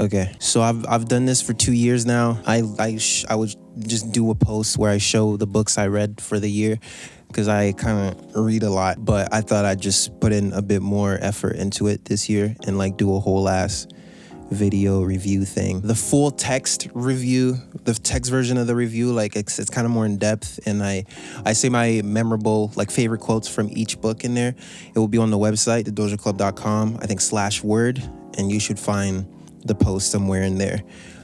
Okay, so I've done this for 2 years now. I would just do a post where I show the books I read for the year, because I kind of read a lot, but I thought I'd just put in a bit more effort into it this year and like do a whole ass video review thing. The full text review, the text version of the review, like it's kind of more in depth, and I say my memorable like favorite quotes from each book in there. It will be on the website, thedojaclub.com, I think /word, and you should find the post somewhere in there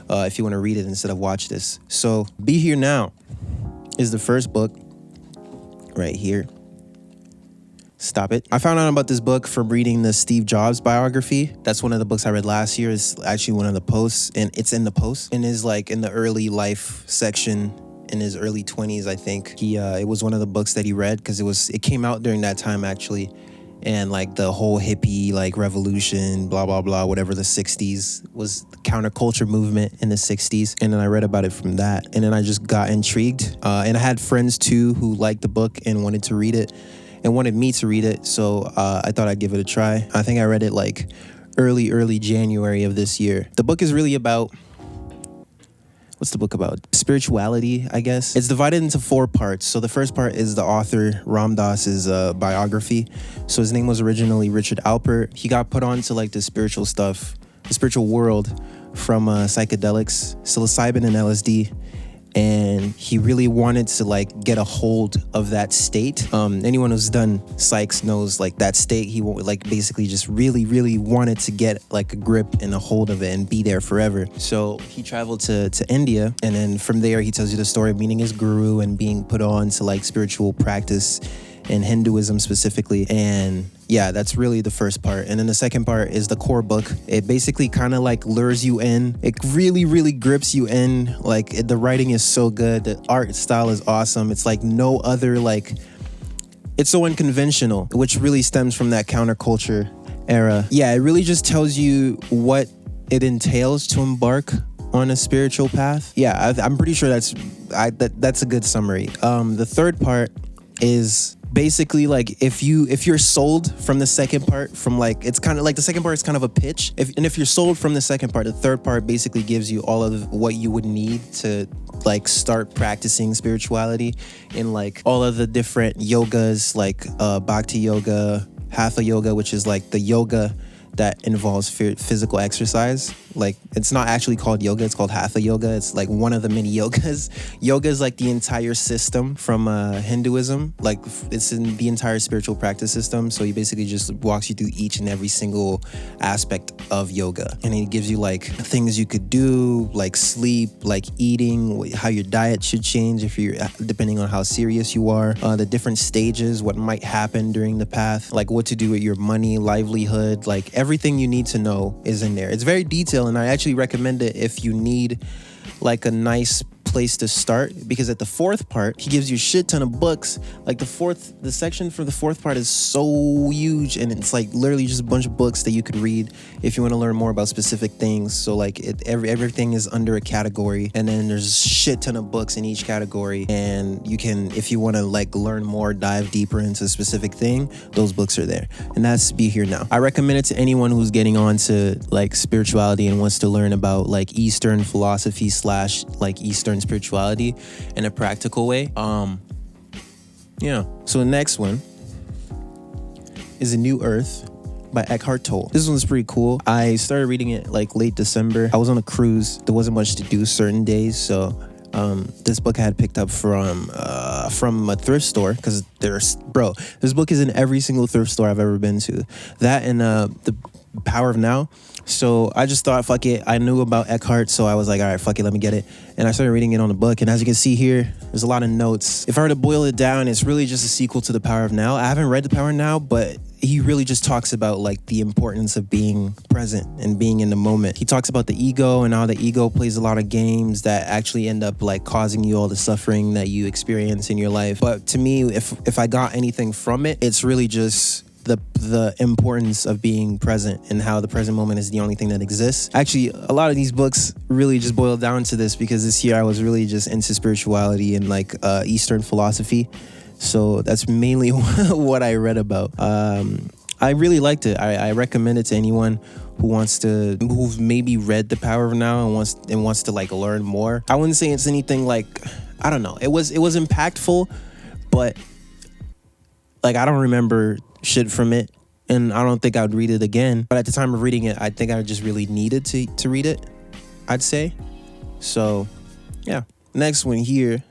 if you want to read it instead of watch this. So Be Here Now is the first book right here. Stop it. I found out about this book from reading the Steve Jobs biography. That's one of the books I read last year. It's actually one of the posts, and it's in the post. And is like in the early life section, in his early 20s, I think. It was one of the books that he read, because it came out during that time actually. And like the whole hippie like revolution, blah, blah, blah, whatever, the 60s was the counterculture movement in the 60s. And then I read about it from that. And then I just got intrigued. And I had friends too who liked the book and wanted to read it and wanted me to read it. So I thought I'd give it a try. I think I read it like early January of this year. The book is really about, what's the book about? Spirituality, I guess. It's divided into 4 parts. So the first part is the author Ram Dass's biography. So his name was originally Richard Alpert. He got put on to like the spiritual stuff, the spiritual world from psychedelics, psilocybin and LSD. And he really wanted to like get a hold of that state. Anyone who's done psychs knows like that state. He like basically just really wanted to get like a grip and a hold of it and be there forever. So he traveled to India, and then from there he tells you the story of meeting his guru and being put on to like spiritual practice in Hinduism specifically. And yeah, that's really the first part. And then the second part is the core book. It basically kind of like lures you in. It really grips you in. Like the writing is so good. The art style is awesome. It's like no other, like, it's so unconventional, which really stems from that counterculture era. Yeah, it really just tells you what it entails to embark on a spiritual path. Yeah, I'm pretty sure that's a good summary. The third part is basically like if you're sold from the second part, from like, it's kind of like the second part is kind of a pitch. If you're sold from the second part, the third part basically gives you all of what you would need to like start practicing spirituality in like all of the different yogas, like bhakti yoga, hatha yoga, which is like the yoga that involves physical exercise. Like, it's not actually called yoga, it's called hatha yoga. It's like one of the many yogas. Yoga is like the entire system from Hinduism. Like, it's in the entire spiritual practice system. So he basically just walks you through each and every single aspect of yoga. And he gives you like things you could do, like sleep, like eating, how your diet should change if you're, depending on how serious you are, the different stages, what might happen during the path, like what to do with your money, livelihood, like everything you need to know is in there. It's very detailed, and I actually recommend it if you need like a nice place to start, because at the fourth part he gives you a shit ton of books. Like the section for the fourth part is so huge, and it's like literally just a bunch of books that you could read if you want to learn more about specific things. So like everything is under a category, and then there's a shit ton of books in each category, and you can, if you want to like learn more, dive deeper into a specific thing, those books are there. And that's Be Here Now. I recommend it to anyone who's getting on to like spirituality and wants to learn about like Eastern philosophy / like Eastern spirituality in a practical way. Yeah. So the next one is A New Earth by ECKHART Tolle. This one's pretty cool. I started reading it like late December. I was on a cruise. There wasn't much to do certain days, so this book I had picked up from a thrift store, because this book is in every single thrift store I've ever been to. That and The Power of Now. So I just thought, fuck it. I knew about ECKHART, so I was like, all right, fuck it, let me get it. And I started reading it on the book. And as you can see here, there's a lot of notes. If I were to boil it down, it's really just a sequel to The Power of Now. I haven't read The Power of Now, but he really just talks about like the importance of being present and being in the moment. He talks about the ego and how the ego plays a lot of games that actually end up like causing you all the suffering that you experience in your life. But to me, if I got anything from it, it's really just the importance of being present and how the present moment is the only thing that exists. Actually, a lot of these books really just boil down to this, because this year I was really just into spirituality and like Eastern philosophy. So that's mainly what I read about. I really liked it. I recommend it to anyone who've maybe read The Power of Now and wants to like learn more. I wouldn't say it's anything like, I don't know. It was impactful, but like I don't remember shit from it, and I don't think I would read it again. But at the time of reading it, I think I just really needed to read it, I'd say. So yeah. Next one here,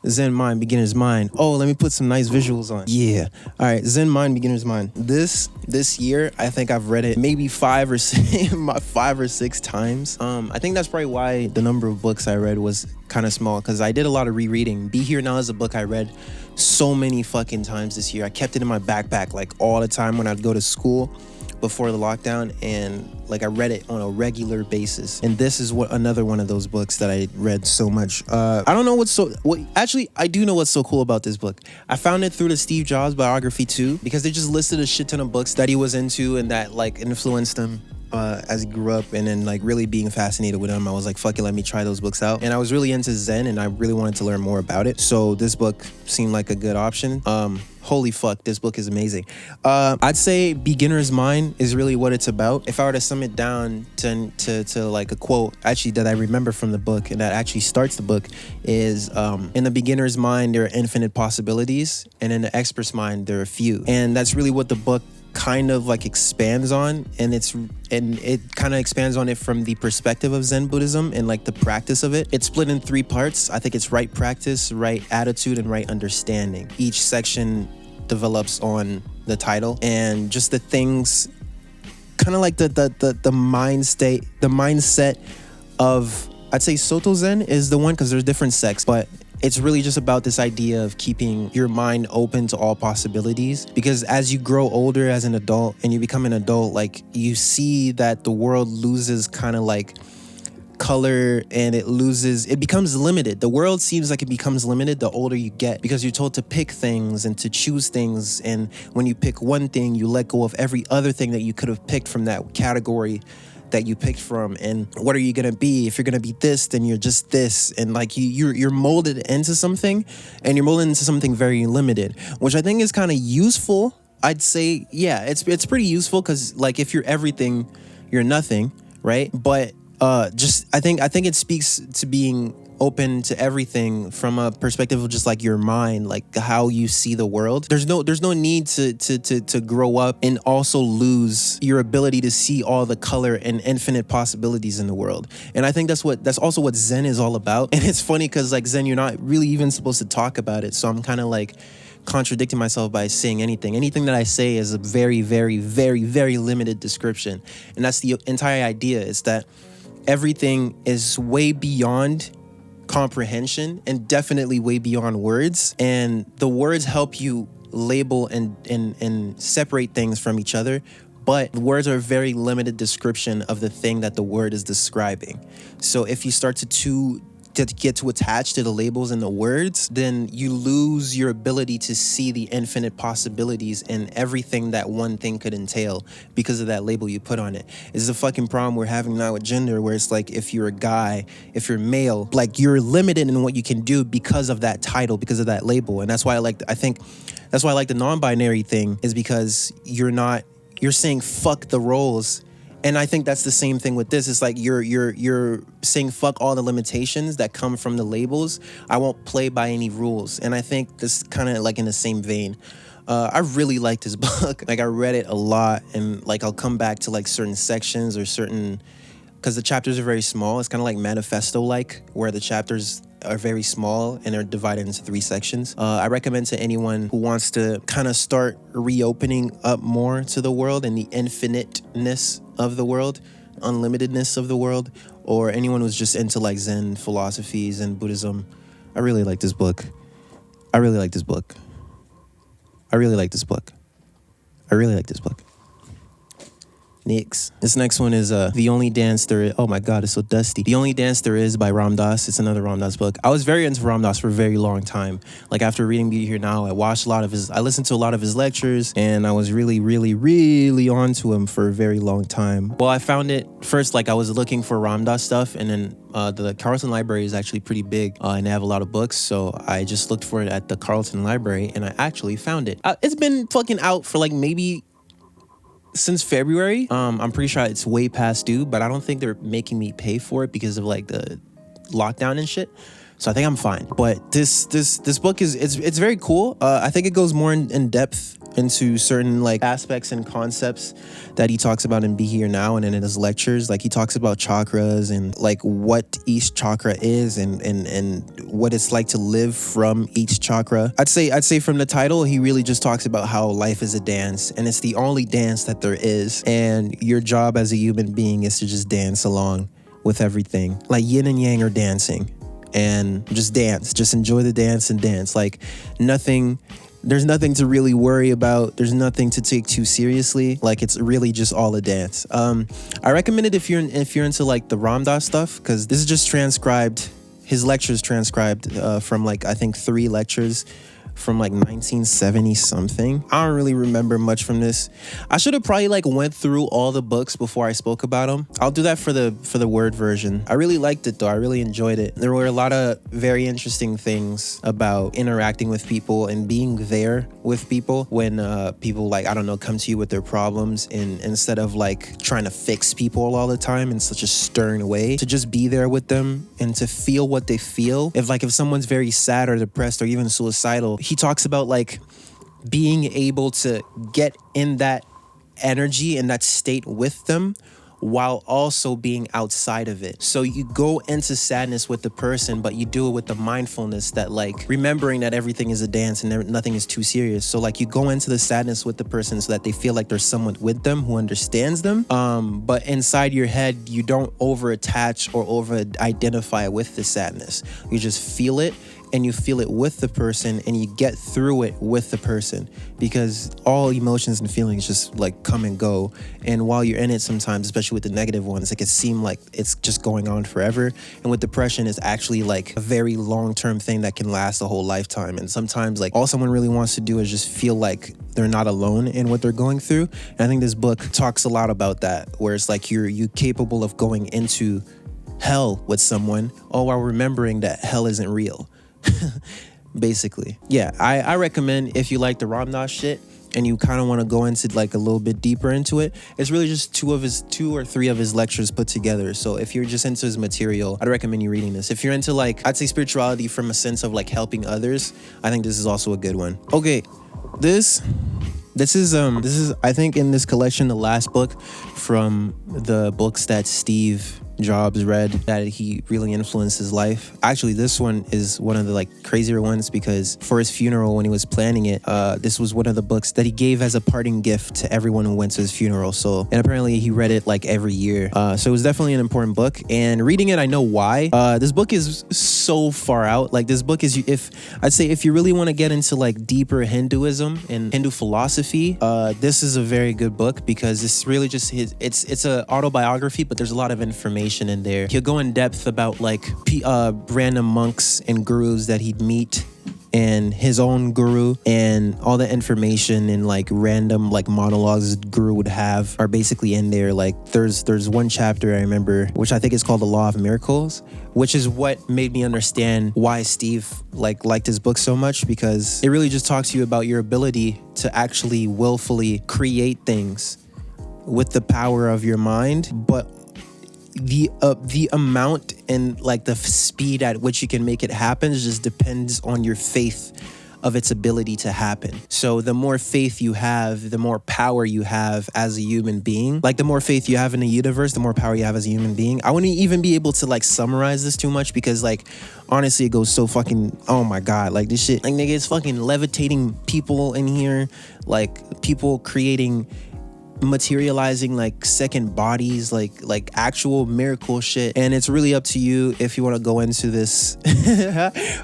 Zen Mind, Beginner's Mind. Oh, let me put some nice visuals on. Yeah. All right, Zen Mind, Beginner's Mind. This year, I think I've read it maybe 5 or 6 times. I think that's probably why the number of books I read was kind of small, because I did a lot of rereading. Be Here Now is a book I read so many fucking times this year. I kept it in my backpack like all the time when I'd go to school before the lockdown, and like I read it on a regular basis. And this is another one of those books that I read so much. I don't know actually I do know what's so cool about this book. I found it through the Steve Jobs biography too, because they just listed a shit ton of books that he was into and that like influenced him as he grew up, and then like really being fascinated with him. I was like, fuck it, let me try those books out. And I was really into Zen, and I really wanted to learn more about it. So this book seemed like a good option. Holy fuck, this book is amazing. I'd say Beginner's Mind is really what it's about. If I were to sum it down to like a quote actually that I remember from the book, and that actually starts the book, is in the beginner's mind there are infinite possibilities, and in the expert's mind there are few. And that's really what the book kind of like expands on, and it kind of expands on it from the perspective of Zen Buddhism and like the practice of it. It's split in 3 parts. I think it's right practice, right attitude, and right understanding. Each section develops on the title, and just the things, kind of like the mindset of, I'd say Soto Zen is the one, because there's different sects, but it's really just about this idea of keeping your mind open to all possibilities. Because as you grow older as an adult and you become an adult, like you see that the world loses kind of like color, and it becomes limited. The world seems like it becomes limited the older you get, because you're told to pick things and to choose things. And when you pick one thing, you let go of every other thing that you could have picked from that category that you picked from. And what are you gonna be? If you're gonna be this, then you're just this. And like you're molded into something, and you're molded into something very limited, which I think is kind of useful. I'd say, yeah, it's pretty useful, because like if you're everything, you're nothing, right? But just I think it speaks to being open to everything from a perspective of just like your mind, like how you see the world. There's no need to grow up and also lose your ability to see all the color and infinite possibilities in the world. And I think that's also what Zen is all about. And it's funny because like Zen, you're not really even supposed to talk about it. So I'm kind of like contradicting myself by saying anything that I say is a very, very, very, very limited description. And that's the entire idea, is that everything is way beyond comprehension, and definitely way beyond words. And the words help you label and separate things from each other, but words are a very limited description of the thing that the word is describing. So if you start to get too attached to the labels and the words, then you lose your ability to see the infinite possibilities in everything that one thing could entail because of that label you put on it. It's a fucking problem we're having now with gender, where it's like if you're a guy, if you're male, like you're limited in what you can do because of that title, because of that label. And that's why I think that's why I like the non-binary thing, is because you're saying fuck the roles. And I think that's the same thing with this. It's like you're saying fuck all the limitations that come from the labels. I won't play by any rules. And I think this kind of like in the same vein. I really like this book. Like I read it a lot, and like I'll come back to like certain sections or certain, because the chapters are very small. It's kind of like manifesto-like, where the chapters are very small and they're divided into 3 sections. I recommend to anyone who wants to kind of start reopening up more to the world and the infiniteness of the world, unlimitedness of the world, or anyone who's just into like Zen philosophies and Buddhism. I really like this book. I really like this book. I really like this book. I really like this book. Next. This next one is The Only Dance There Is. Oh my God, it's so dusty. The Only Dance There Is by Ram Dass. It's another Ram Dass book. I was very into Ram Dass for a very long time. Like after reading Be Here Now, I listened to a lot of his lectures, and I was really, really, really onto him for a very long time. Well, I found it first, like I was looking for Ram Dass stuff, and then the Carleton Library is actually pretty big, and they have a lot of books, so I just looked for it at the Carleton Library, and I actually found it. It's been fucking out for like maybe since February. I'm pretty sure it's way past due, but I don't think they're making me pay for it because of like the lockdown and shit. So I think I'm fine. But this book is it's very cool. I think it goes more in depth into certain like aspects and concepts that he talks about in Be Here Now and in his lectures. Like he talks about chakras and like what each chakra is and what it's like to live from each chakra. I'd say from the title, he really just talks about how life is a dance and it's the only dance that there is. And your job as a human being is to just dance along with everything. Like yin and yang are dancing. And just dance, just enjoy the dance and dance. Like there's nothing to really worry about. There's nothing to take too seriously. Like it's really just all a dance. I recommend it if you're into like the Ram Dass stuff, because this is just transcribed. His lectures transcribed from like I think 3 lectures from like 1970 something. I don't really remember much from this. I should have probably like went through all the books before I spoke about them. I'll do that for the Word version. I really liked it though. I really enjoyed it. There were a lot of very interesting things about interacting with people and being there with people when people like, I don't know, come to you with their problems, and instead of like trying to fix people all the time in such a stern way, to just be there with them and to feel what they feel. If someone's very sad or depressed or even suicidal, he talks about like being able to get in that energy and that state with them while also being outside of it. So you go into sadness with the person, but you do it with the mindfulness that like remembering that everything is a dance and nothing is too serious. So like you go into the sadness with the person so that they feel like there's someone with them who understands them. But inside your head, you don't over attach or over identify with the sadness. You just feel it. And you feel it with the person and you get through it with the person, because all emotions and feelings just like come and go. And while you're in it sometimes, especially with the negative ones, it can seem like it's just going on forever. And with depression, it's actually like a very long-term thing that can last a whole lifetime. And sometimes like all someone really wants to do is just feel like they're not alone in what they're going through. And I think this book talks a lot about that, where it's like you're capable of going into hell with someone, all while remembering that hell isn't real. Basically. Yeah, I recommend if you like the Ram Dass shit and you kind of want to go into like a little bit deeper into it, it's really just 2 or 3 of his lectures put together. So if you're just into his material, I'd recommend you reading this. If you're into like, I'd say spirituality from a sense of like helping others, I think this is also a good one. Okay, this is I think in this collection the last book from the books that Steve Jobs read that he really influenced his life. Actually, this one is one of the like crazier ones, because for his funeral when he was planning it, this was one of the books that he gave as a parting gift to everyone who went to his funeral. So, and apparently he read it like every year. So it was definitely an important book, and reading it, I know why. This book is so far out. Like this book is, if you really want to get into like deeper Hinduism and Hindu philosophy, this is a very good book, because it's really just it's an autobiography, but there's a lot of information in there. He'll go in depth about like random monks and gurus that he'd meet, and his own guru, and all the information and like random like monologues the guru would have are basically in there. Like there's one chapter I remember, which I think is called The Law of Miracles, which is what made me understand why Steve liked his book so much, because it really just talks to you about your ability to actually willfully create things with the power of your mind, but the amount and like the speed at which you can make it happen just depends on your faith of its ability to happen. So the more faith you have, the more power you have as a human being. Like the more faith you have in the universe, the more power you have as a human being. I wouldn't even be able to like summarize this too much, because like honestly it goes so fucking, oh my god, like this shit, like nigga, it's fucking levitating people in here, like people creating, materializing like second bodies, like actual miracle shit. And it's really up to you if you want to go into this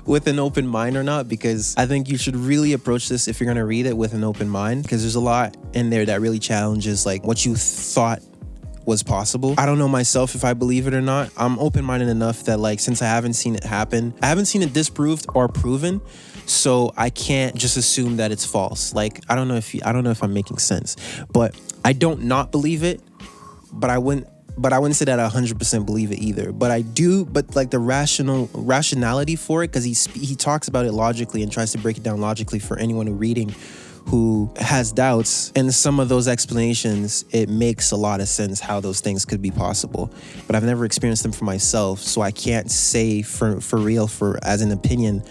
with an open mind or not, because I think you should really approach this, if you're going to read it, with an open mind, because there's a lot in there that really challenges like what you thought was possible. I don't know myself if I believe it or not. I'm open-minded enough that like, since I haven't seen it happen, I haven't seen it disproved or proven, so I can't just assume that it's false. Like I don't know if I'm making sense, but I don't not believe it, but I wouldn't say that I 100% believe it either. But I do, but like the rationality for it, because he talks about it logically and tries to break it down logically for anyone who has doubts, and some of those explanations, it makes a lot of sense how those things could be possible. But I've never experienced them for myself, so I can't say for real, as an opinion,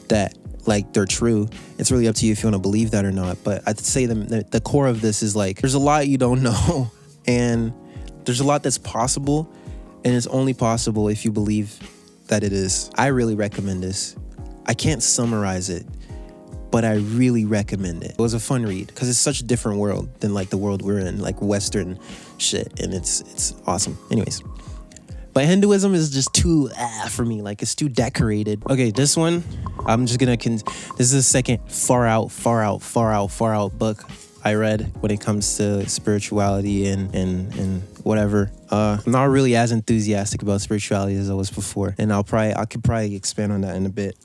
that like they're true. It's really up to you if you want to believe that or not. But I'd say the core of this is like, there's a lot you don't know, and there's a lot that's possible, and it's only possible if you believe that it is. I really recommend this. I can't summarize it, but I really recommend it. It was a fun read because it's such a different world than like the world we're in, like Western shit, and it's awesome. Anyways, but Hinduism is just too for me. Like, it's too decorated. Okay, this one, I'm just gonna. This is the second far out book I read when it comes to spirituality and whatever. I'm not really as enthusiastic about spirituality as I was before, and I could probably expand on that in a bit.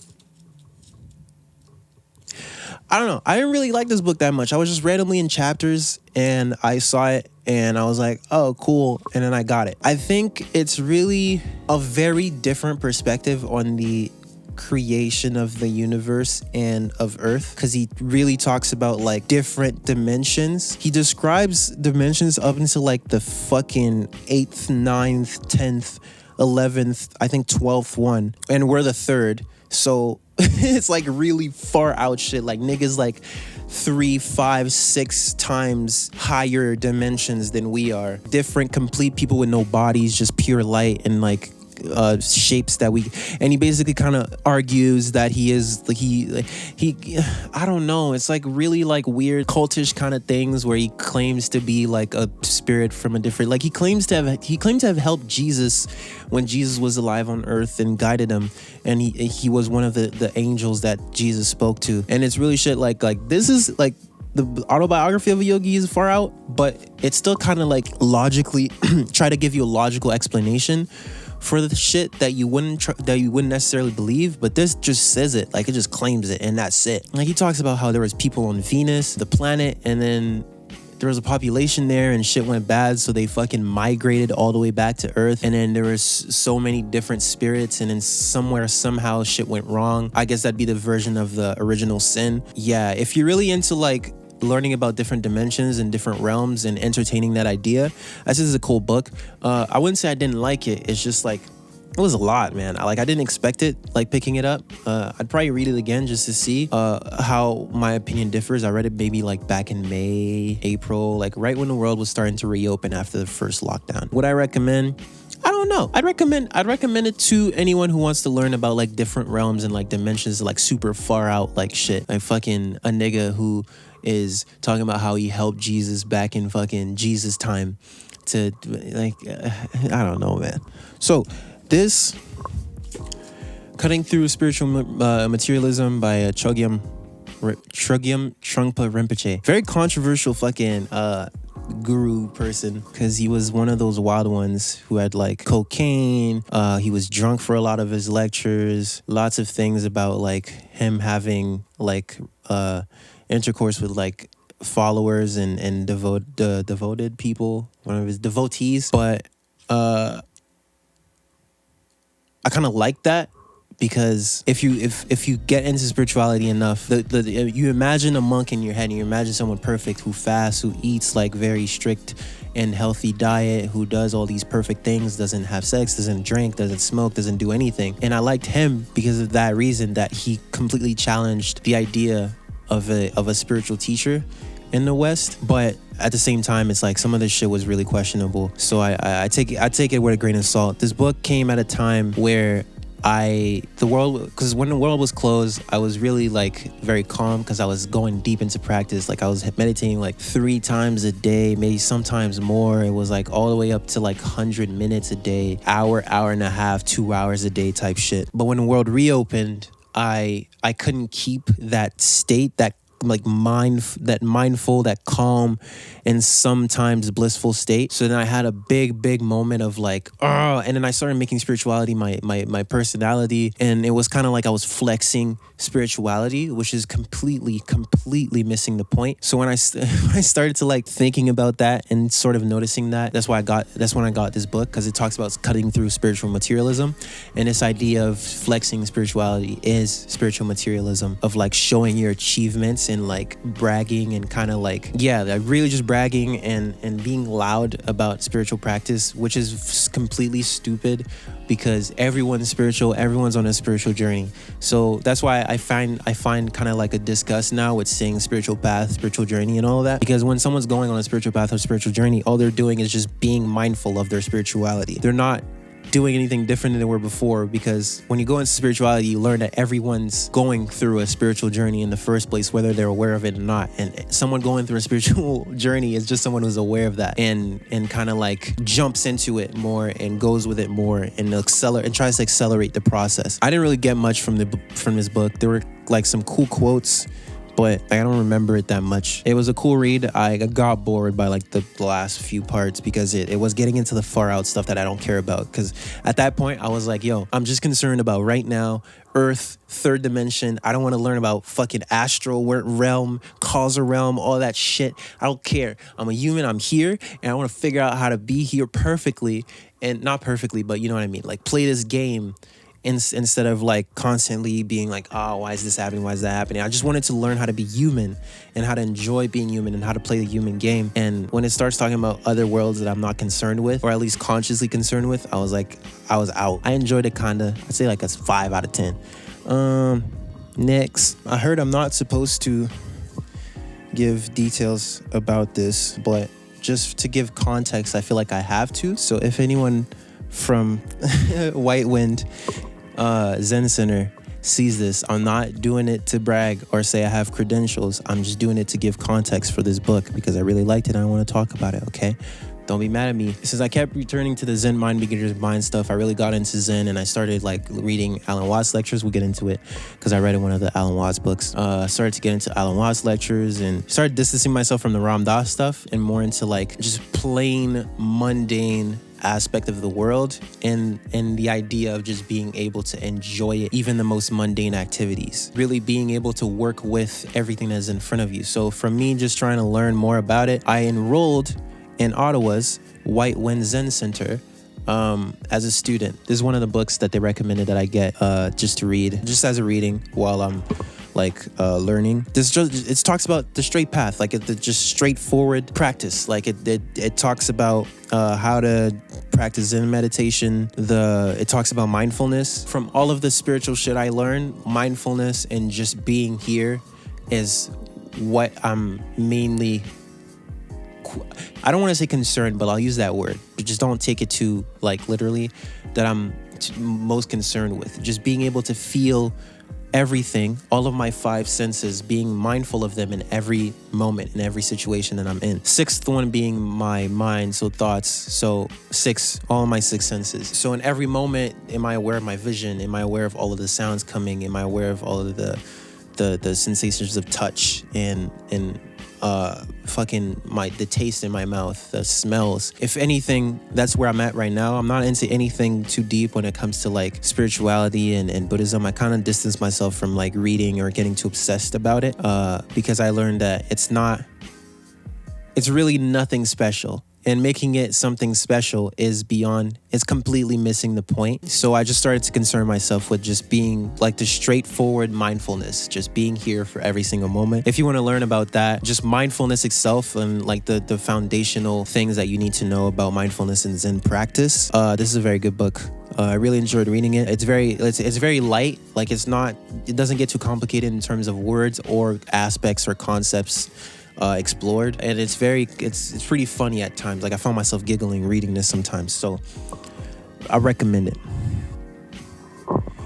I don't know. I didn't really like this book that much. I was just randomly in chapters and I saw it and I was like, oh, cool. And then I got it. I think it's really a very different perspective on the creation of the universe and of Earth, because he really talks about like different dimensions. He describes dimensions up until like the fucking 8th, 9th, 10th, 11th, I think 12th one. And we're the 3rd. So it's like really far out shit. Like niggas like 3, 5, 6 times higher dimensions than we are. Different, complete people with no bodies, just pure light and like shapes that we. And he basically kind of argues that he is like he I don't know. It's like really like weird cultish kind of things where he claims to be like a spirit from a different. Like he claimed to have helped Jesus when Jesus was alive on earth and guided him, and he was one of the angels that Jesus spoke to. And it's really shit like this is like the autobiography of a yogi is far out, but it's still kind of like logically try to give you a logical explanation for the shit that you wouldn't necessarily believe. But this just says it, like it just claims it, and that's it. Like he talks about how there was people on Venus, the planet, and then there was a population there and shit went bad, so they fucking migrated all the way back to Earth. And then there was so many different spirits, and then somehow shit went wrong. I guess that'd be the version of the original sin. Yeah, if you're really into like learning about different dimensions and different realms and entertaining that idea, this is a cool book. I wouldn't say I didn't like it. It's just like, it was a lot, man. I didn't expect it, like picking it up. I'd probably read it again just to see how my opinion differs. I read it maybe like back in May, April, like right when the world was starting to reopen after the first lockdown. Would I recommend? I don't know. I'd recommend it to anyone who wants to learn about like different realms and like dimensions, like super far out like shit. Like fucking a nigga who is talking about how he helped Jesus back in fucking Jesus time to like, I don't know, man. So this Cutting Through Spiritual Materialism by Trungpa Rinpoche. Very controversial fucking guru person, because he was one of those wild ones who had like cocaine. He was drunk for a lot of his lectures. Lots of things about like him having like intercourse with like followers and devoted people, one of his devotees. But I kind of like that, because if you get into spirituality enough, you imagine a monk in your head, and you imagine someone perfect who fasts, who eats like very strict and healthy diet, who does all these perfect things, doesn't have sex, doesn't drink, doesn't smoke, doesn't do anything. And I liked him because of that reason, that he completely challenged the idea of a spiritual teacher in the West. But at the same time, it's like some of this shit was really questionable. So I take it with a grain of salt. This book came at a time where because when the world was closed, I was really like very calm, because I was going deep into practice. Like I was meditating like 3 times a day, maybe sometimes more. It was like all the way up to like 100 minutes a day, hour and a half, 2 hours a day type shit. But when the world reopened, I couldn't keep that state, that like mindful, that calm and sometimes blissful state. So then I had a big moment of like, and then I started making spirituality my personality, and it was kind of like I was flexing spirituality, which is completely missing the point. So when I started to like thinking about that and sort of noticing that's when I got this book, because it talks about cutting through spiritual materialism, and this idea of flexing spirituality is spiritual materialism, of like showing your achievements arrogance and like bragging and kind of like, yeah, like really just bragging and being loud about spiritual practice, which is completely stupid because everyone's spiritual, everyone's on a spiritual journey. So that's why I find kind of like a disgust now with saying spiritual path, spiritual journey and all of that, because when someone's going on a spiritual path or spiritual journey, all they're doing is just being mindful of their spirituality. They're not doing anything different than they were before, because when you go into spirituality, you learn that everyone's going through a spiritual journey in the first place, whether they're aware of it or not. And someone going through a spiritual journey is just someone who's aware of that and kind of like jumps into it more and goes with it more and tries to accelerate the process. I didn't really get much from this book. There were like some cool quotes, but I don't remember it that much. It was a cool read. I got bored by like the last few parts because it was getting into the far out stuff that I don't care about. Because at that point, I was like, yo, I'm just concerned about right now, Earth, third dimension. I don't want to learn about fucking astral realm, causal realm, all that shit. I don't care. I'm a human. I'm here, and I want to figure out how to be here perfectly, and not perfectly, but you know what I mean. Like play this game. Instead of like constantly being like, oh, why is this happening? Why is that happening? I just wanted to learn how to be human and how to enjoy being human and how to play the human game. And when it starts talking about other worlds that I'm not concerned with, or at least consciously concerned with, I was out. I enjoyed it kinda. I'd say like a 5 out of 10. Next, I heard I'm not supposed to give details about this, but just to give context, I feel like I have to. So if anyone from White Wind Zen Center sees this, I'm not doing it to brag or say I have credentials. I'm just doing it to give context for this book because I really liked it and I want to talk about it, okay? Don't be mad at me. Since I kept returning to the Zen Mind Beginner's Mind stuff, I really got into Zen and I started like reading Alan Watts lectures. We'll get into it because I read in one of the Alan Watts books. I started to get into Alan Watts lectures and started distancing myself from the Ram Dass stuff and more into like just plain mundane aspect of the world and the idea of just being able to enjoy it, even the most mundane activities, really being able to work with everything that's in front of you. So for me, just trying to learn more about it, I enrolled in Ottawa's White Wind Zen Center as a student. This is one of the books that they recommended that I get just to read, just as a reading while I'm like learning. It talks about the straight path, like the just straightforward practice. Like it talks about how to practice Zen meditation. It talks about mindfulness. From all of the spiritual shit I learned, mindfulness and just being here is what I'm mainly, I don't want to say concerned, but I'll use that word, but just don't take it too like literally, that I'm most concerned with. Just being able to feel everything, all of my 5 senses, being mindful of them in every moment, in every situation that I'm in. 6th one being my mind, so thoughts. So 6, all of my 6 senses. So in every moment, am I aware of my vision? Am I aware of all of the sounds coming? Am I aware of all of the sensations of touch and the taste in my mouth, the smells? If anything, that's where I'm at right now. I'm not into anything too deep when it comes to like spirituality and Buddhism. I kind of distance myself from like reading or getting too obsessed about it because I learned that it's really nothing special. And making it something special is it's completely missing the point. So I just started to concern myself with just being like the straightforward mindfulness, just being here for every single moment. If you want to learn about that, just mindfulness itself and like the foundational things that you need to know about mindfulness and Zen practice, this is a very good book. I really enjoyed reading it. It's very light. Like it doesn't get too complicated in terms of words or aspects or concepts explored, and it's pretty funny at times. Like I found myself giggling reading this sometimes, so I recommend it.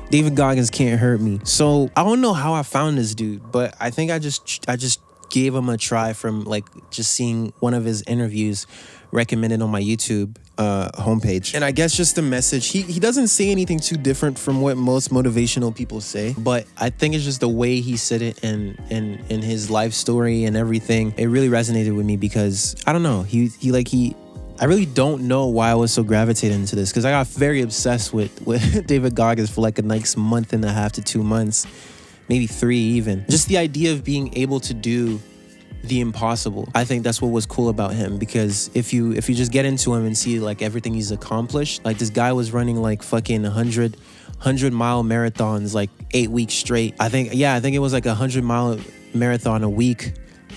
David Goggins Can't Hurt Me. So I don't know how I found this dude, but I think I just gave him a try from like just seeing one of his interviews recommended on my YouTube homepage. And I guess just the message, he doesn't say anything too different from what most motivational people say, but I think it's just the way he said it and in his life story and everything. It really resonated with me because I don't know, I really don't know why I was so gravitated into this, because I got very obsessed with David Goggins for like a nice month and a half to 2 months, maybe 3 even. Just the idea of being able to do the impossible. I think that's what was cool about him, because if you just get into him and see like everything he's accomplished, like this guy was running like fucking 100-mile marathons like 8 weeks straight. I think it was like 100-mile marathon a week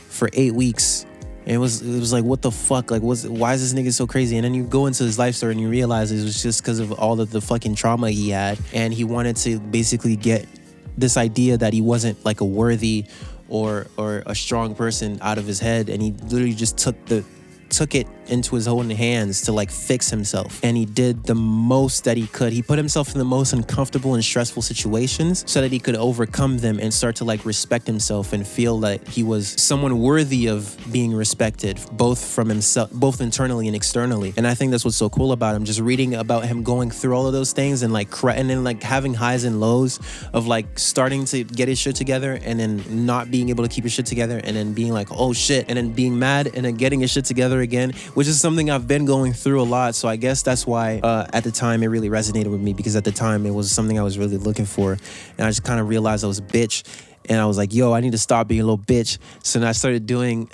for 8 weeks. And it was like, what the fuck? Like, why is this nigga so crazy? And then you go into his life story and you realize it was just because of all of the fucking trauma he had. And he wanted to basically get this idea that he wasn't like a worthy or a strong person out of his head. And he literally just took it into his own hands to like fix himself. And he did the most that he could. He put himself in the most uncomfortable and stressful situations so that he could overcome them and start to like respect himself and feel that he was someone worthy of being respected, both from himself, both internally and externally. And I think that's what's so cool about him. Just reading about him going through all of those things and like and then like having highs and lows of like starting to get his shit together and then not being able to keep his shit together and then being like, oh shit, and then being mad and then getting his shit together again, which is something I've been going through a lot. So I guess that's why at the time it really resonated with me, because at the time it was something I was really looking for. And I just kind of realized I was a bitch. And I was like, yo, I need to stop being a little bitch. So then I started doing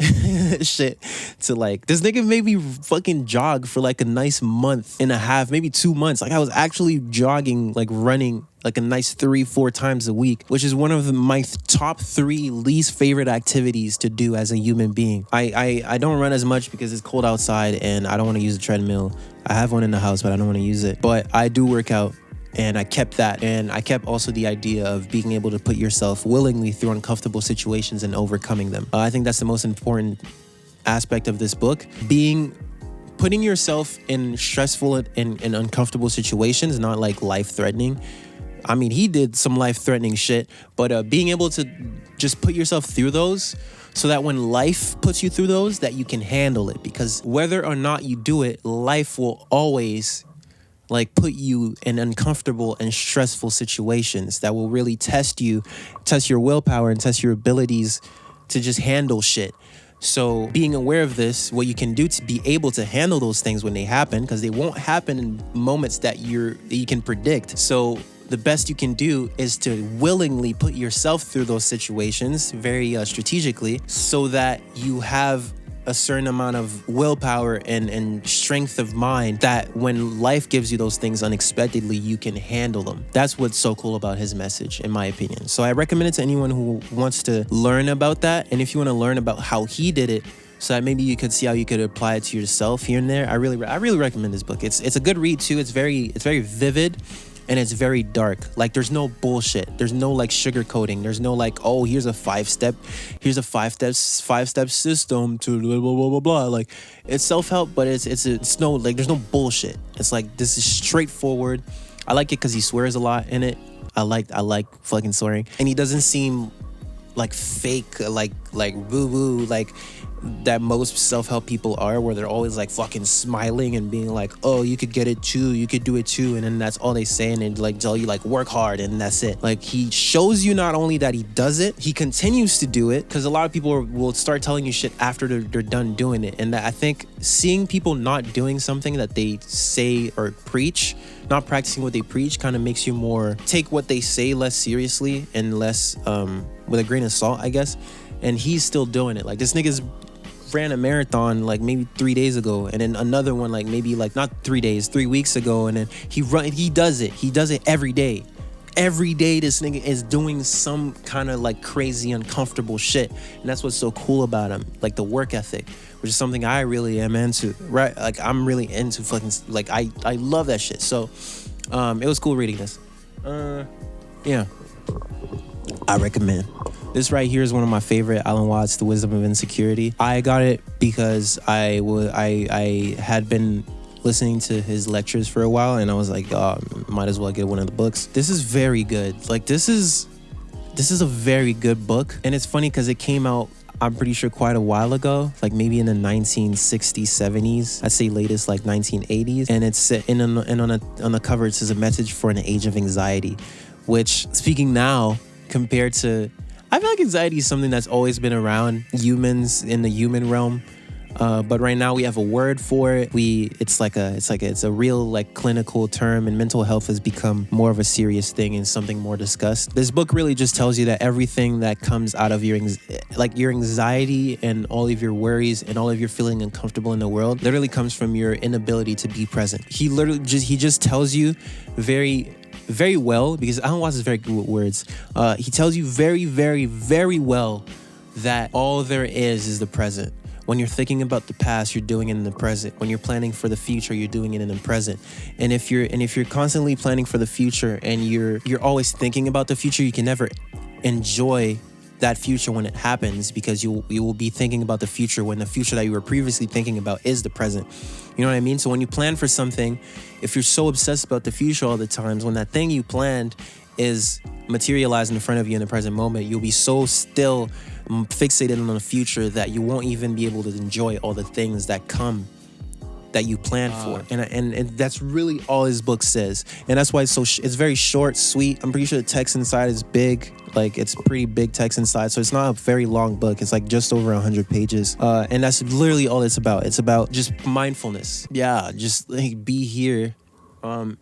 shit to like, this nigga made me fucking jog for like a nice month and a half, maybe 2 months. Like I was actually jogging, like running like a nice 3-4 times a week, which is one of my top 3 least favorite activities to do as a human being. I don't run as much because it's cold outside and I don't want to use a treadmill. I have one in the house, but I don't want to use it. But I do work out. And I kept that. And I kept also the idea of being able to put yourself willingly through uncomfortable situations and overcoming them. I think that's the most important aspect of this book. Putting yourself in stressful and uncomfortable situations, not like life-threatening. I mean, he did some life-threatening shit, but being able to just put yourself through those so that when life puts you through those, that you can handle it. Because whether or not you do it, life will always like put you in uncomfortable and stressful situations that will really test you, test your willpower and test your abilities to just handle shit. So being aware of this, what you can do to be able to handle those things when they happen, because they won't happen in moments that you can predict. So the best you can do is to willingly put yourself through those situations very strategically, so that you have a certain amount of willpower and strength of mind that when life gives you those things unexpectedly, you can handle them. That's what's so cool about his message, in my opinion. So I recommend it to anyone who wants to learn about that. And if you want to learn about how he did it, so that maybe you could see how you could apply it to yourself here and there, I really recommend this book. It's a good read too. It's very vivid. And it's very dark. Like there's no bullshit. There's no like sugarcoating. There's no like, oh, here's a five step system to blah blah blah blah blah. Like it's self-help, but it's no like there's no bullshit. It's like this is straightforward. I like it because he swears a lot in it. I like fucking swearing, and he doesn't seem like fake, like woo woo, like that most self-help people are, where they're always like fucking smiling and being like, oh, you could get it too, you could do it too, and then that's all they say, and they like tell you like work hard and that's it. Like he shows you not only that he does it, he continues to do it, because a lot of people will start telling you shit after they're done doing it. And that I think seeing people not doing something that they say or preach, not practicing what they preach, kind of makes you more take what they say less seriously and less with a grain of salt, I guess. And he's still doing it. Like this nigga's ran a marathon like maybe 3 days ago, and then another one like maybe like not 3 days, 3 weeks ago, and then he does it every day. Every day this nigga is doing some kind of like crazy uncomfortable shit, and that's what's so cool about him, like the work ethic, which is something I really am into, right? Like I'm really into fucking, like I love that shit. So it was cool reading this. Yeah, I recommend. This right here is one of my favorite, Alan Watts, The Wisdom of Insecurity. I got it because I had been listening to his lectures for a while, and I was like, oh, might as well get one of the books. This is very good. Like this is a very good book, and it's funny because it came out, I'm pretty sure, quite a while ago, like maybe in the 1960s, 70s. I'd say latest like 1980s, and it's on the cover it says a message for an age of anxiety, which, speaking now compared to, I feel like anxiety is something that's always been around humans in the human realm, but right now we have a word for it. It's a real like clinical term, and mental health has become more of a serious thing and something more discussed. This book really just tells you that everything that comes out of your anxiety and all of your worries and all of your feeling uncomfortable in the world literally comes from your inability to be present. He just tells you very well, because Alan Watts is very good with words. He tells you very, very, very well that all there is the present. When you're thinking about the past, you're doing it in the present. When you're planning for the future, you're doing it in the present. And if you're constantly planning for the future and you're always thinking about the future, you can never enjoy that future when it happens, because you will be thinking about the future when the future that you were previously thinking about is the present. You know what I mean? So when you plan for something, if you're so obsessed about the future all the times, when that thing you planned is materialized in front of you in the present moment, you'll be so still fixated on the future that you won't even be able to enjoy all the things that come that you planned for. And that's really all his book says. And that's why it's very short, sweet. I'm pretty sure the text inside is big. Like, it's pretty big text inside. So it's not a very long book. It's like just over 100 pages. And that's literally all it's about. It's about just mindfulness. Yeah, just like be here and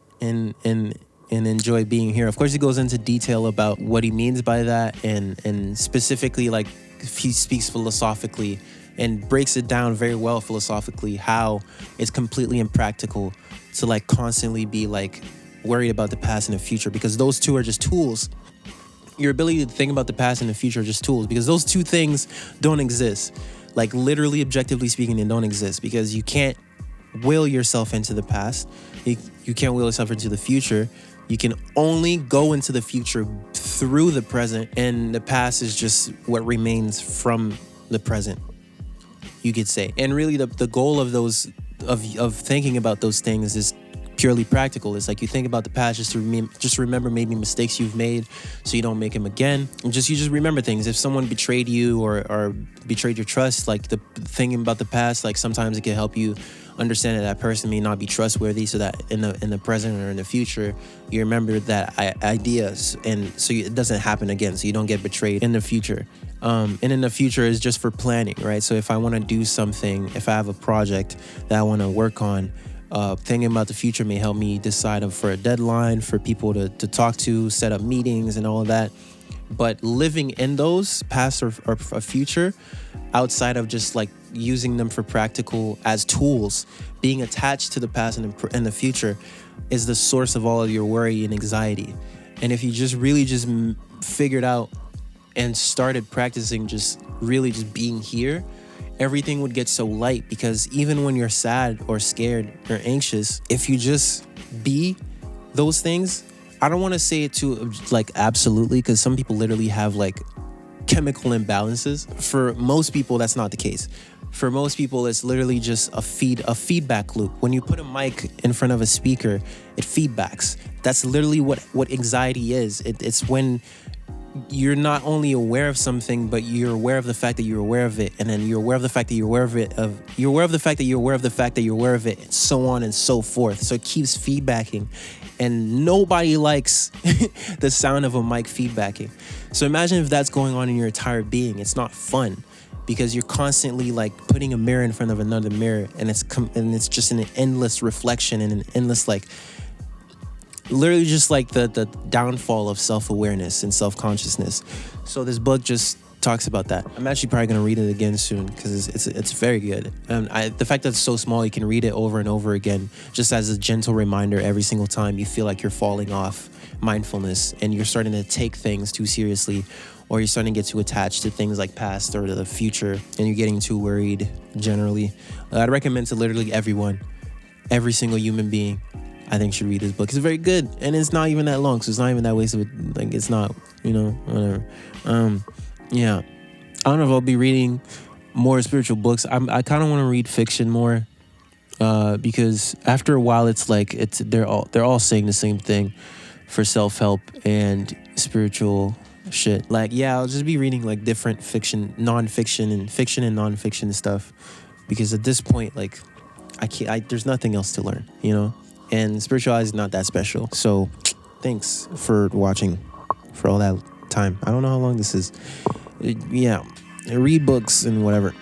enjoy being here. Of course, he goes into detail about what he means by that, and specifically, like, he speaks philosophically and breaks it down very well philosophically, how it's completely impractical to like constantly be like worried about the past and the future, because those two are just tools. Your ability to think about the past and the future are just tools, because those two things don't exist. Like, literally, objectively speaking, they don't exist, because you can't will yourself into the past. You can't will yourself into the future. You can only go into the future through the present, and the past is just what remains from the present, you could say. And really, the goal of those of thinking about those things is purely practical. It's like you think about the past just to remember maybe mistakes you've made, so you don't make them again. And you just remember things. If someone betrayed you or betrayed your trust, like the thinking about the past, like sometimes it can help you understand that person may not be trustworthy, so that in the present or in the future, you remember that ideas, and so it doesn't happen again, so you don't get betrayed in the future. And in the future is just for planning, right? So if I want to do something, if I have a project that I want to work on, thinking about the future may help me decide for a deadline, for people to talk to, set up meetings and all of that. But living in those past or future, outside of just like using them for practical as tools, being attached to the past and the future is the source of all of your worry and anxiety. And if you just really just figured out and started practicing just really just being here, everything would get so light, because even when you're sad or scared or anxious, if you just be those things, I don't want to say it too like absolutely, because some people literally have like chemical imbalances. For most people, that's not the case. For most people, it's literally just a feedback loop. When you put a mic in front of a speaker, it feedbacks. That's literally what anxiety is. It's when you're not only aware of something, but you're aware of the fact that you're aware of it, and then you're aware of the fact that you're aware of it, you're aware of the fact that you're aware of the fact that you're aware of it, and so on and so forth. So it keeps feedbacking, and nobody likes the sound of a mic feedbacking. So imagine if that's going on in your entire being. It's not fun, because you're constantly like putting a mirror in front of another mirror, and it's just an endless reflection and an endless like, literally just like the downfall of self-awareness and self-consciousness. So this book just talks about that. I'm actually probably gonna read it again soon, because it's very good. And the fact that it's so small, you can read it over and over again, just as a gentle reminder every single time you feel like you're falling off mindfulness and you're starting to take things too seriously, or you're starting to get too attached to things like past or to the future, and you're getting too worried generally. I'd recommend to literally everyone, every single human being, I think, should read this book. It's very good, and it's not even that long, so it's not even that wasted. Like, it's not, whatever. Yeah, I don't know if I'll be reading more spiritual books. I kind of want to read fiction more, because after a while, it's like they're all saying the same thing for self-help and spiritual shit. Like, yeah, I'll just be reading like different fiction, non-fiction, and fiction and non-fiction stuff, because at this point, like, there's nothing else to learn, And spirituality is not that special. So thanks for watching for all that time. I don't know how long this is. Yeah, read books and whatever.